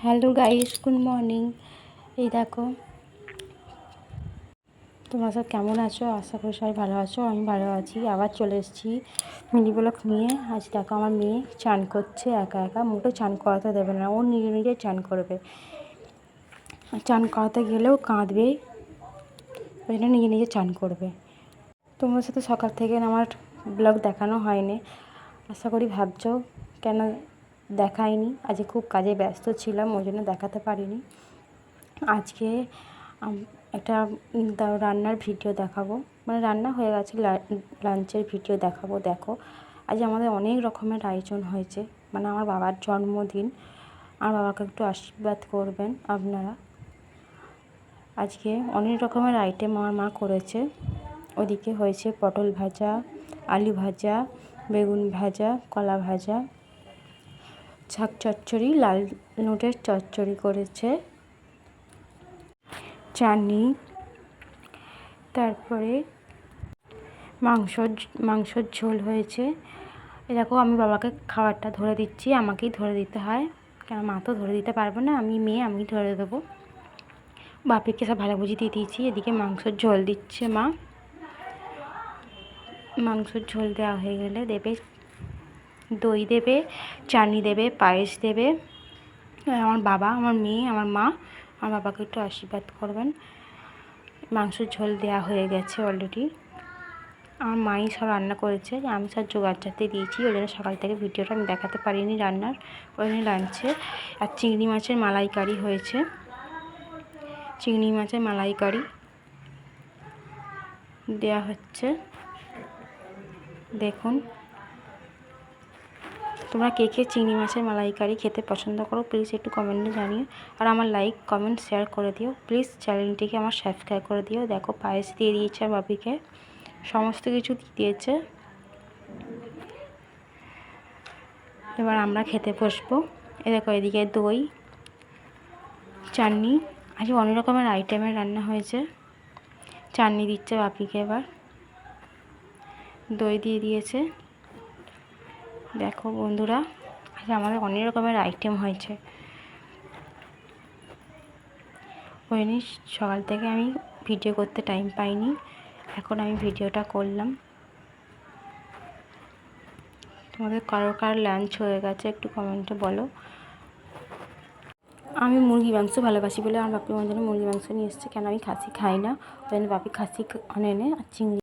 Hello guys, good morning. এই দেখো, তোমরা সব কেমন আছো? আশা করি সবাই ভালো আছো। আমি ভালো আছি। আবার চলে এসেছি মিনি ব্লগ নিয়ে। আজ দেখো, আমার মেয়ে চান করছে একা একা। মোটেও চান করাতে দেবে না, ও নিজে নিজে চান করবে। চান করাতে গেলেও কাঁদবে, ওই জন্য নিজে নিজে চান করবে। তোমার সাথে সকাল থেকে আমার ব্লগ দেখানো হয়নি। আশা করি ভাবছো কেন দেখাইনি। আজকে খুব কাজে ব্যস্ত ছিলাম, ওই জন্য দেখাতে পারিনি। আজকে একটা রান্নার ভিডিও দেখাবো, মানে রান্না হয়ে গেছে, লাঞ্চের ভিডিও দেখাবো। দেখো, আজ আমাদের অনেক রকমের আয়োজন হয়েছে, মানে আমার বাবার জন্মদিন। আমার বাবাকে একটু আশীর্বাদ করবেন আপনারা। আজকে অনেক রকমের আইটেম আমার মা করেছে। ওদিকে হয়েছে পটল ভাজা, আলু ভাজা, বেগুন ভাজা, কলা ভাজা, শাক চচ্চড়ি, লাল নোটের চচ্চড়ি করেছে, চাটনি, তারপরে মাংসর ঝোল হয়েছে। দেখো, আমি বাবাকে খাবারটা ধরে দিচ্ছি, আমাকেই ধরে দিতে হয়, কেন মা তো ধরে দিতে পারবো না, আমি মেয়ে, আমি ধরে দেবো। বাপিকে সব ভাজাভুজি দিয়ে দিয়েছি। এদিকে মাংসর ঝোল দিচ্ছে মা। মাংসর ঝোল দেওয়া হয়ে গেলে দেবে দই, দেবে চাটনি, দেবে পায়েস দেবে। আমার বাবা, আমার মেয়ে, আমার মা, আমার বাবাকে একটু আশীর্বাদ করবেন। মাংসের ঝোল দেওয়া হয়ে গেছে অলরেডি। আমার মাই সব রান্না করেছে, আমি সব জোগাড় জাতে দিয়েছি, ওই জন্য সকাল থেকে ভিডিওটা আমি দেখাতে পারিনি রান্নার। ওই জন্য লাঞ্চে আর চিংড়ি মাছের মালাইকারি হয়েছে, চিংড়ি মাছের মালাইকারি দেওয়া হচ্ছে। দেখুন, তোমরা কে কে চিংড়ি মাছের মালাইকারি খেতে পছন্দ করো প্লিজ একটু কমেন্টে জানিও। আর আমার লাইক, কমেন্ট, শেয়ার করে দিও প্লিজ। চ্যানেলটিকে আমার সাবস্ক্রাইব করে দিও। দেখো, পায়েস দিয়ে দিয়েছে আর বাপিকে, সমস্ত কিছু দিয়েছে। এবার আমরা খেতে বসবো। এ দেখো, এদিকে দই, চাটনি, আজকে অনেক রকমের আইটেমের রান্না হয়েছে। চাটনি দিচ্ছে বাপিকে, এবার দই দিয়ে দিয়েছে। দেখো বন্ধুরা, আজ আমাদের অনেক রকমের আইটেম হয়েছে। ওই জন্য সকাল থেকে আমি ভিডিও করতে টাইম পাইনি, এখন আমি ভিডিওটা করলাম। তোমাদের কার লাঞ্চ হয়ে গেছে একটু কমেন্টে বলো। আমি মুরগি মাংস ভালোবাসি বলে আমার বাপি আমার জন্য মুরগি মাংস নিয়ে এসেছে, কেন আমি খাসি খাই না, ওই জন্য বাপি খাসি এনে আর চিংড়ি